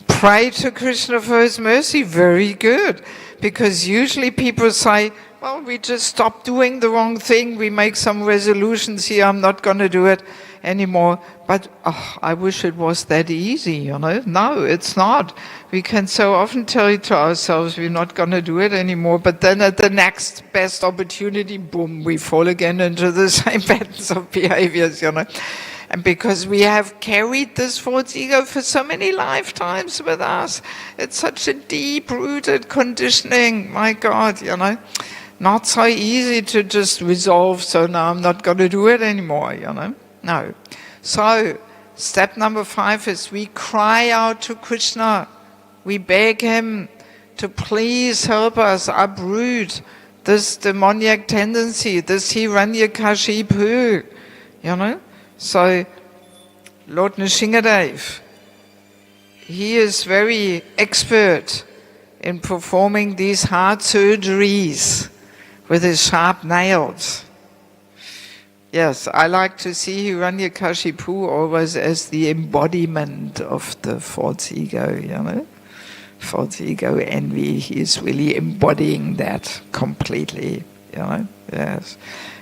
Pray to Krishna for his mercy. Very good. Because usually people say, well, we just stop doing the wrong thing. We make some resolutions here. I'm not going to do it anymore. But I wish it was that easy, No, it's not. We can so often tell it to ourselves we're not going to do it anymore. But then at the next best opportunity, boom, we fall again into the same patterns of behaviors, And because we have carried this false ego for so many lifetimes with us, it's such a deep-rooted conditioning, my God, Not so easy to just resolve, so now I'm not going to do it anymore, No. So, step number 5 is we cry out to Krishna. We beg him to please help us uproot this demoniac tendency, this Hiranyakashipu, So, Lord Nrsingadev, he is very expert in performing these heart surgeries with his sharp nails. Yes, I like to see Hiranyakashipu always as the embodiment of the false ego, False ego envy, he is really embodying that completely, Yes.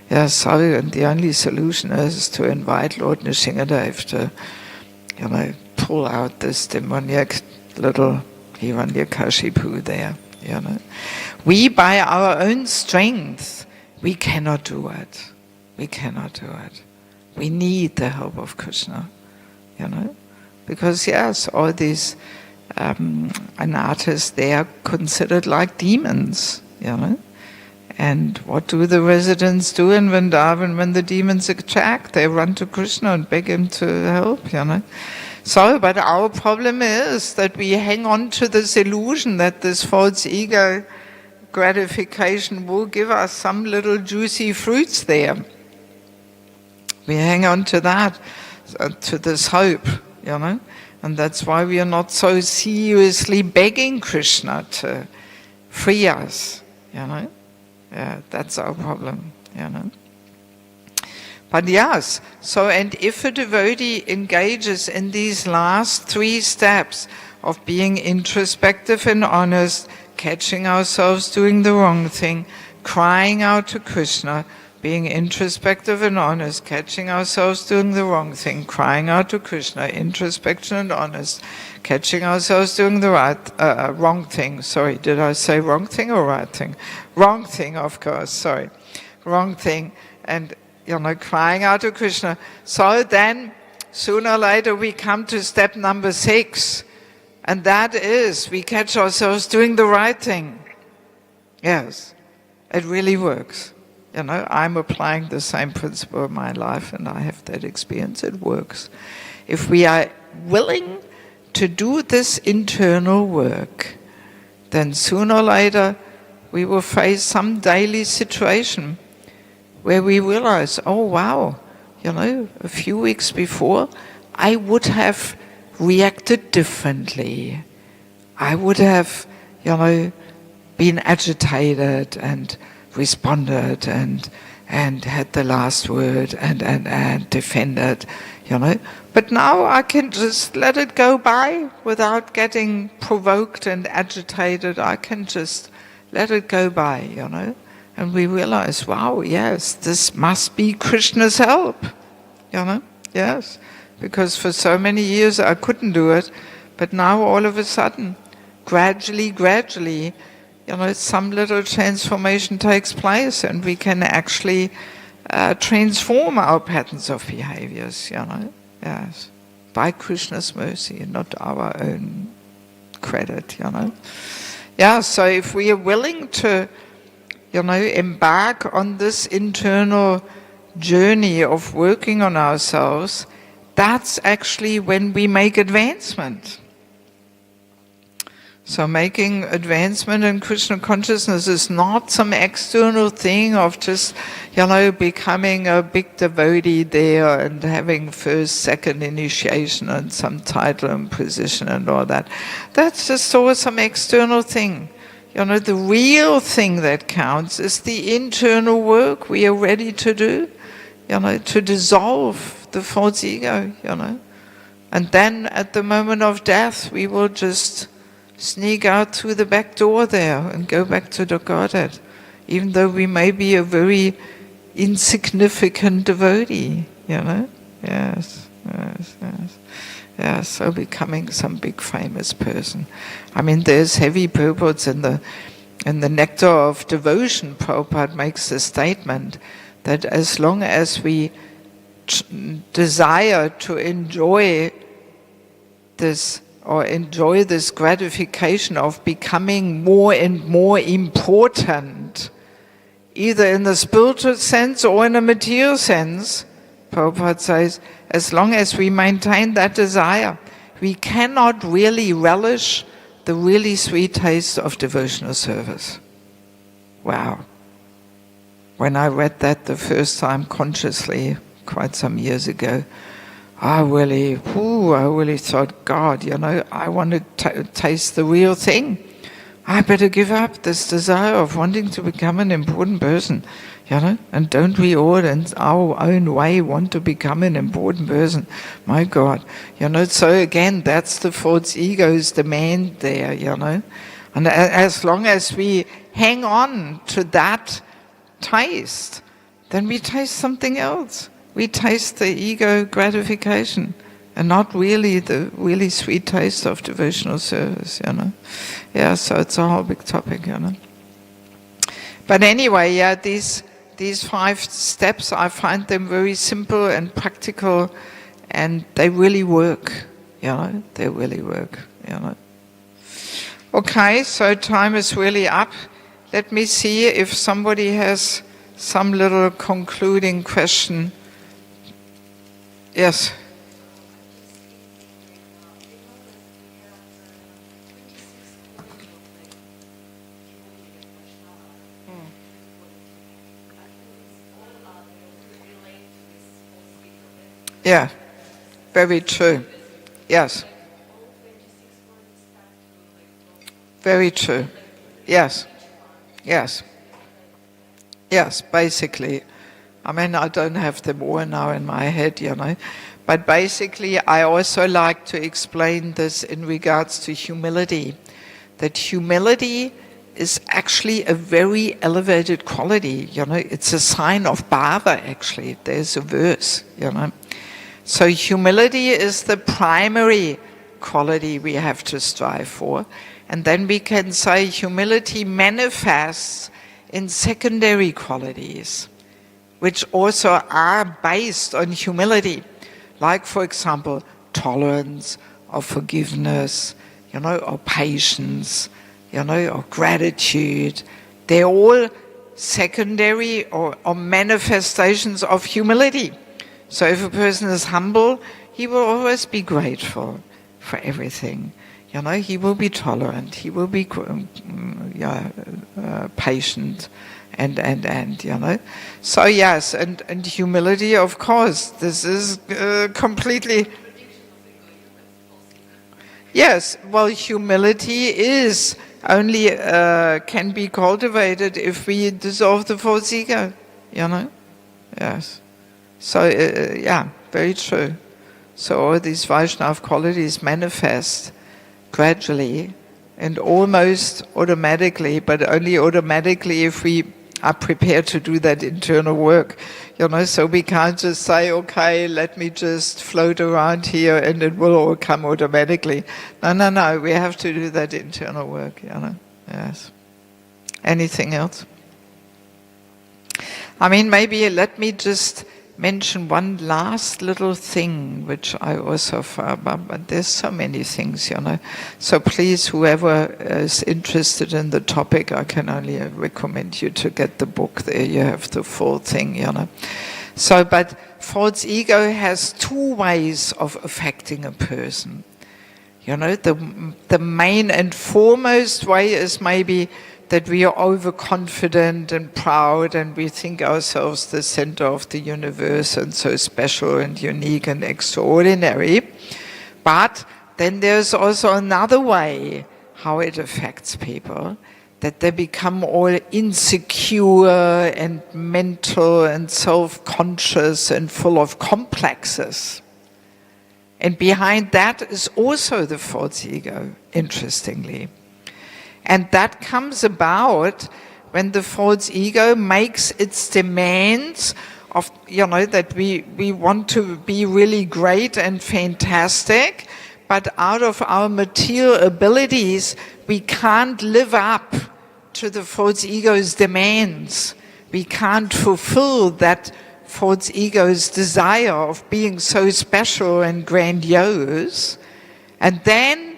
Yes, so and the only solution is to invite Lord Nrsingadev to, pull out this demoniac little Hiranyakashipu there, We, by our own strength, we cannot do it. We cannot do it. We need the help of Krishna, you know. Because yes, all these anatas, they are considered like demons, you know. And what do the residents do in Vrindavan when the demons attack? They run to Krishna and beg him to help, you know. So, but our problem is that we hang on to this illusion that this false ego gratification will give us some little juicy fruits there. We hang on to that, to this hope, you know. And that's why we are not so seriously begging Krishna to free us, you know. Yeah, that's our problem, you know. But yes, so, and if a devotee engages in these last 3 steps of being introspective and honest, catching ourselves doing the wrong thing, crying out to Krishna, being introspective and honest, catching ourselves doing the wrong thing, crying out to Krishna, introspection and honest, catching ourselves doing the wrong thing. Sorry, did I say wrong thing or right thing? Wrong thing, of course, sorry. Wrong thing. And, you know, crying out to Krishna. So then, sooner or later, we come to step number 6. And that is, we catch ourselves doing the right thing. Yes, it really works. You know, I'm applying the same principle in my life, and I have that experience. It works. If we are willing to do this internal work, then sooner or later we will face some daily situation where we realize, oh wow, you know, a few weeks before I would have reacted differently. I would have, you know, been agitated and responded and had the last word and defended, you know. But now I can just let it go by without getting provoked and agitated. I can just let it go by, you know. And we realize, wow, yes, this must be Krishna's help, you know. Yes, because for so many years I couldn't do it, but now all of a sudden, gradually, you know, some little transformation takes place, and we can actually transform our patterns of behaviors, you know, yes, by Krishna's mercy, not our own credit, you know. Yeah, so if we are willing to, you know, embark on this internal journey of working on ourselves, that's actually when we make advancement. So making advancement in Krishna consciousness is not some external thing of just, you know, becoming a big devotee there and having first, second initiation and some title and position and all that. That's just all some external thing. You know, the real thing that counts is the internal work we are ready to do, you know, to dissolve the false ego, you know. And then at the moment of death, we will just sneak out through the back door there and go back to the Godhead, even though we may be a very insignificant devotee, you know. Yes. Yeah, so becoming some big famous person. I mean, there's heavy purports in the Nectar of Devotion. Prabhupada makes the statement that as long as we desire to enjoy this gratification of becoming more and more important, either in the spiritual sense or in a material sense, Prabhupada says, as long as we maintain that desire, we cannot really relish the really sweet taste of devotional service. Wow. When I read that the first time consciously, quite some years ago, I really thought, God, you know, I want to taste the real thing. I better give up this desire of wanting to become an important person, you know. And don't we all in our own way want to become an important person? My God, you know, so again, that's the false ego's demand there, you know. And as long as we hang on to that taste, then we taste something else. We taste the ego gratification and not really the really sweet taste of devotional service, you know. Yeah, so it's a whole big topic, you know. But anyway, yeah, these these 5 steps, I find them very simple and practical, and they really work, they really work, Okay, so time is really up. Let me see if somebody has some little concluding question. Yes. Yeah, very true. Yes. Very true. Yes. Yes. Yes, basically. I mean, I don't have them all now in my head, But basically, I also like to explain this in regards to humility. That humility is actually a very elevated quality, It's a sign of Bhava, actually. There's a verse, So humility is the primary quality we have to strive for. And then we can say humility manifests in secondary qualities, which also are based on humility. Like, for example, tolerance or forgiveness, or patience, or gratitude. They're all secondary or manifestations of humility. So if a person is humble, he will always be grateful for everything. He will be tolerant, he will be patient, and. So yes, and humility, of course, this is completely... Yes, well, humility is only can be cultivated if we dissolve the false ego, Yes. So, very true. So all these Vaishnava qualities manifest gradually and almost automatically, but only automatically if we are prepared to do that internal work. So we can't just say, okay, let me just float around here and it will all come automatically. No, we have to do that internal work, Yes. Anything else? I mean, maybe let me just mention one last little thing, which I also found, but there's so many things, So please, whoever is interested in the topic, I can only recommend you to get the book there. You have the full thing, So, but false ego has 2 ways of affecting a person. The main and foremost way is maybe that we are overconfident and proud and we think ourselves the center of the universe and so special and unique and extraordinary. But then there's also another way how it affects people, that they become all insecure and mental and self-conscious and full of complexes. And behind that is also the false ego, interestingly. And that comes about when the false ego makes its demands of, that we want to be really great and fantastic, but out of our material abilities, we can't live up to the false ego's demands. We can't fulfill that false ego's desire of being so special and grandiose. And then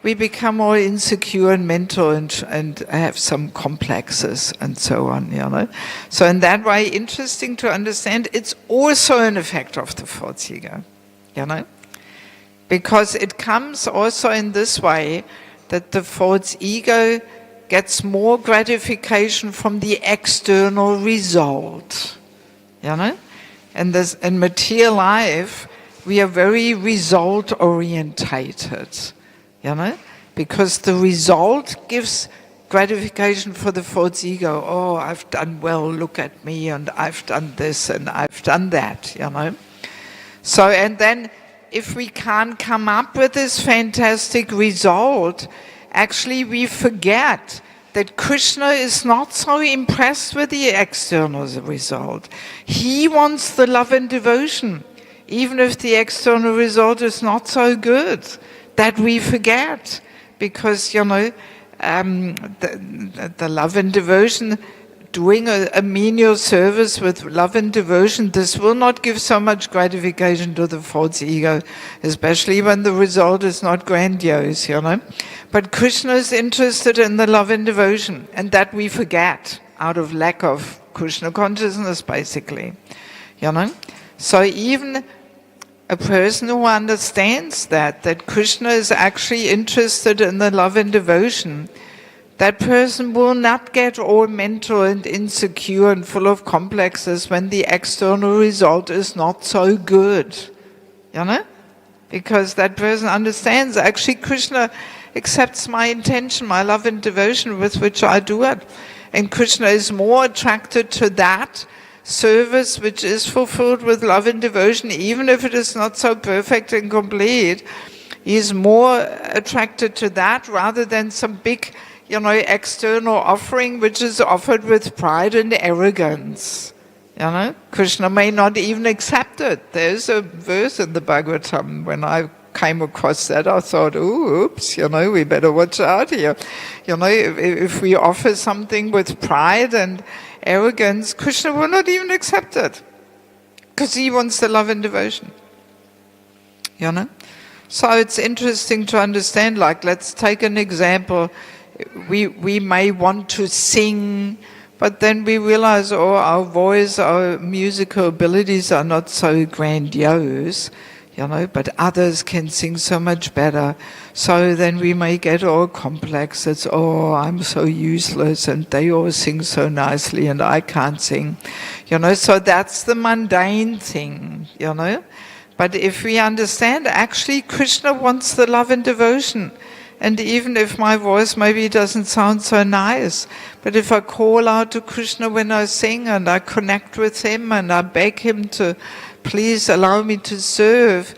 we become more insecure and mental and have some complexes and so on, So in that way, interesting to understand, it's also an effect of the false ego, Because it comes also in this way that the false ego gets more gratification from the external result, And this, in material life, we are very result-orientated, because the result gives gratification for the false ego. Oh, I've done well, look at me, and I've done this and I've done that, So, and then if we can't come up with this fantastic result, actually we forget that Krishna is not so impressed with the external result. He wants the love and devotion, even if the external result is not so good. That we forget, because the love and devotion doing a menial service with love and devotion, this will not give so much gratification to the false ego, especially when the result is not grandiose, But Krishna is interested in the love and devotion, and that we forget out of lack of Krishna consciousness, basically, So even a person who understands that Krishna is actually interested in the love and devotion, that person will not get all mental and insecure and full of complexes when the external result is not so good. Because that person understands, actually Krishna accepts my intention, my love and devotion with which I do it. And Krishna is more attracted to that service which is fulfilled with love and devotion, even if it is not so perfect and complete. He is more attracted to that rather than some big external offering which is offered with pride and arrogance. Krishna may not even accept it. There's a verse in the Bhagavatam, when I came across that, I thought, oops, we better watch out here. If we offer something with pride and arrogance, Krishna will not even accept it, because he wants the love and devotion. So it's interesting to understand, let's take an example. We may want to sing, but then we realize, our voice, our musical abilities are not so grandiose, but others can sing so much better. So then we may get all complex. It's, I'm so useless and they all sing so nicely and I can't sing. So that's the mundane thing, But if we understand, actually Krishna wants the love and devotion. And even if my voice maybe doesn't sound so nice, but if I call out to Krishna when I sing and I connect with him and I beg him to please allow me to serve,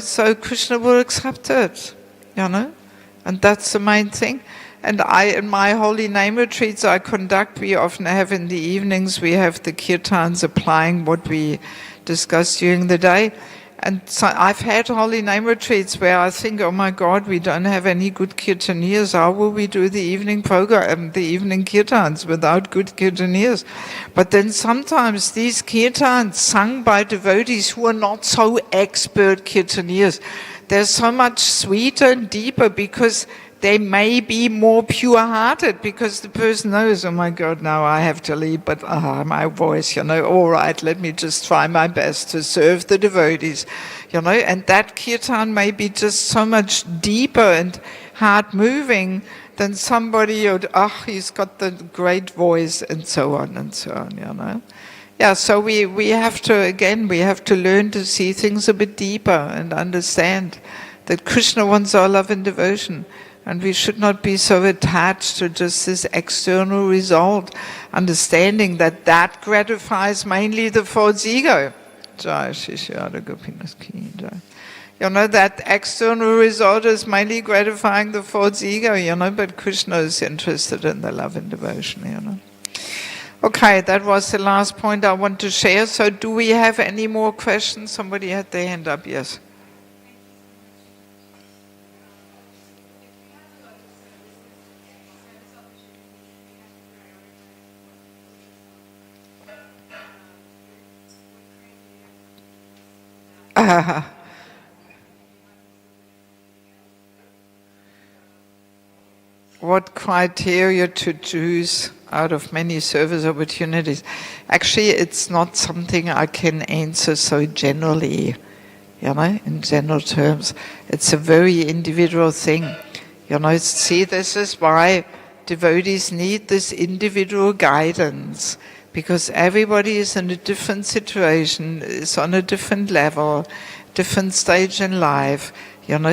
so Krishna will accept it, And that's the main thing. And in my holy name retreats I conduct, we often have in the evenings, we have the kirtans applying what we discuss during the day. And so I've had holy name retreats where I think, oh my God, we don't have any good kirtaniers. How will we do the evening program, the evening kirtans without good kirtaniers? But then sometimes these kirtans sung by devotees who are not so expert kirtaniers, they're so much sweeter and deeper because they may be more pure-hearted, because the person knows, oh my God, now I have to leave, but my voice, all right, let me just try my best to serve the devotees, and that kirtan may be just so much deeper and heart-moving than somebody who'd, he's got the great voice, and so on, Yeah, so we have to learn to see things a bit deeper and understand that Krishna wants our love and devotion. And we should not be so attached to just this external result, understanding that gratifies mainly the false ego. That external result is mainly gratifying the false ego, but Krishna is interested in the love and devotion, Okay, that was the last point I want to share. So do we have any more questions? Somebody had their hand up, yes. What criteria to choose out of many service opportunities? Actually, it's not something I can answer so generally, in general terms. It's a very individual thing. See, this is why devotees need this individual guidance, because everybody is in a different situation, is on a different level, different stage in life,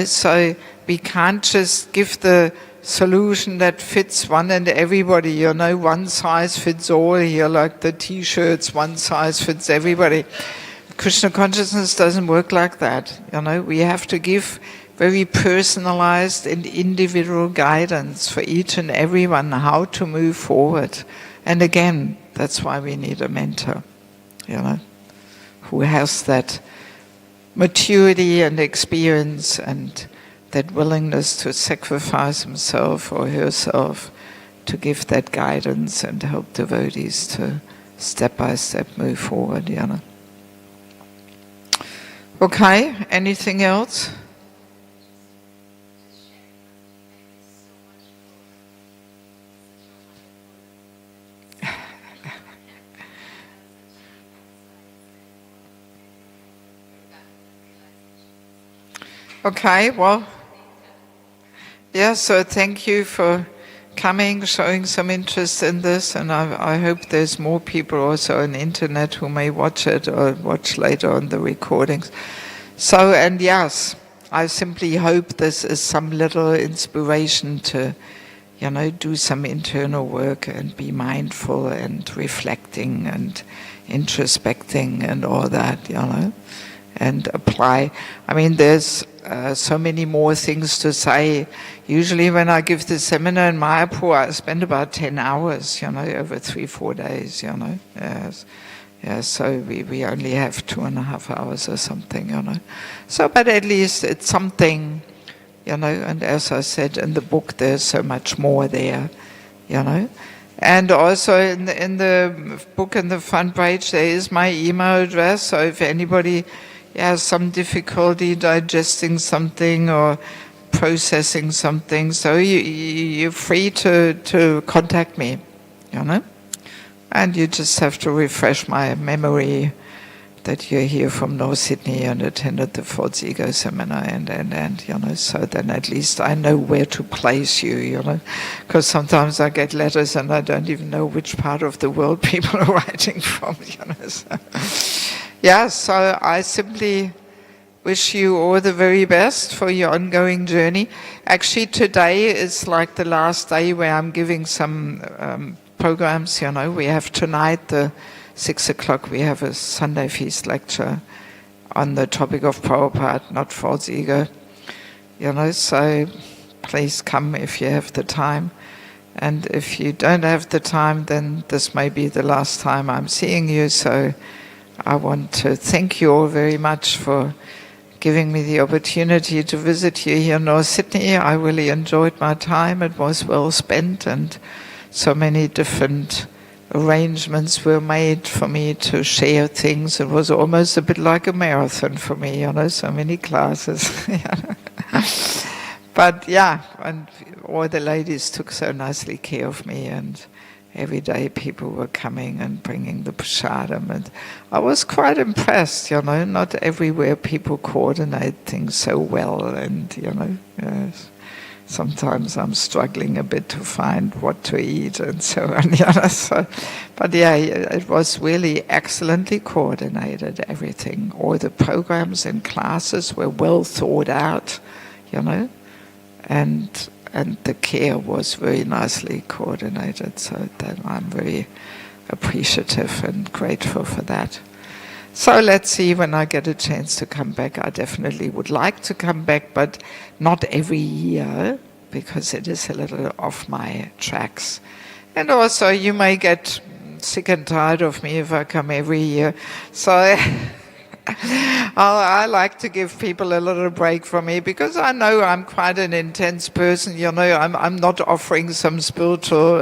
so we can't just give the solution that fits one and everybody, one size fits all here, like the t-shirts, one size fits everybody. Krishna consciousness doesn't work like that, we have to give very personalized and individual guidance for each and everyone how to move forward. And again, that's why we need a mentor, who has that maturity and experience and that willingness to sacrifice himself or herself, to give that guidance and help devotees to step by step move forward, you know. Okay, anything else? Okay, well, yeah, so thank you for coming, showing some interest in this, and I hope there's more people also on the internet who may watch it or watch later on the recordings. So, and yes, I simply hope this is some little inspiration to, you know, do some internal work and be mindful and reflecting and introspecting and all that, you know, and apply. I mean, there's so many more things to say. Usually when I give the seminar in Mayapur, I spend about 10 hours, you know, over 3-4 days, you know. Yes. Yeah, so we only have 2.5 hours or something, you know. So, but at least it's something, you know, and as I said in the book, there's so much more there, you know. And also in the book, in the front page, there is my email address, so if anybody has some difficulty digesting something or processing something, so you're free to contact me, you know. And you just have to refresh my memory that you're here from North Sydney and attended the Fourth Ego seminar, and you know, so then at least I know where to place you, you know, because sometimes I get letters and I don't even know which part of the world people are writing from, you know. So, yeah, so I simply wish you all the very best for your ongoing journey. Actually, today is like the last day where I'm giving some programs, you know. We have tonight, the 6 o'clock, we have a Sunday feast lecture on the topic of Prabhupada, not false ego, you know, so please come if you have the time. And if you don't have the time, then this may be the last time I'm seeing you, so I want to thank you all very much for giving me the opportunity to visit you here in North Sydney. I really enjoyed my time. It was well spent, and so many different arrangements were made for me to share things. It was almost a bit like a marathon for me, you know, so many classes. But yeah, and all the ladies took so nicely care of me, and every day people were coming and bringing the prasadam, and I was quite impressed, you know. Not everywhere people coordinate things so well, and, you know, yes. Sometimes I'm struggling a bit to find what to eat and so on, you know. So, but yeah, it was really excellently coordinated, everything. All the programs and classes were well thought out, you know, and the care was very nicely coordinated, so that I'm very appreciative and grateful for that. So let's see, when I get a chance to come back, I definitely would like to come back, but not every year, because it is a little off my tracks. And also you may get sick and tired of me if I come every year. So I like to give people a little break from me, because I know I'm quite an intense person, you know. I'm not offering some spiritual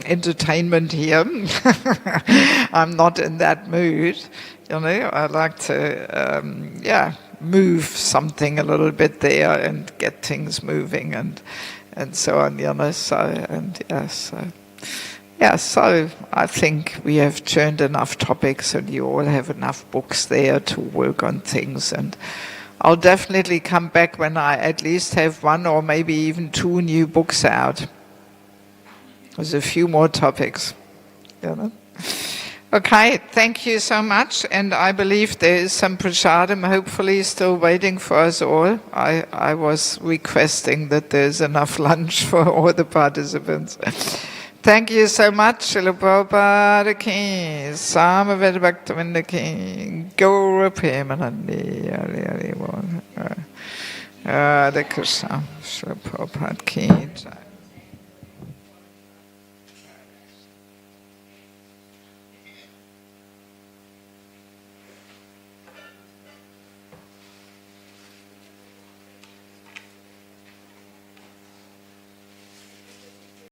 entertainment here. I'm not in that mood, you know. I like to, move something a little bit there and get things moving and so on, you know. So, and so I think we have churned enough topics, and you all have enough books there to work on things. And I'll definitely come back when I at least have 1 or maybe even 2 new books out. There's a few more topics, you know. Okay, thank you so much. And I believe there is some prasadam hopefully still waiting for us all. I was requesting that there's enough lunch for all the participants. Thank you so much. Srila Prabhupada ki, Samaveda Bhaktivinoda ki, Gaura Premanandi, Hare Hare Bol. Hare Krishna, Srila Prabhupada ki.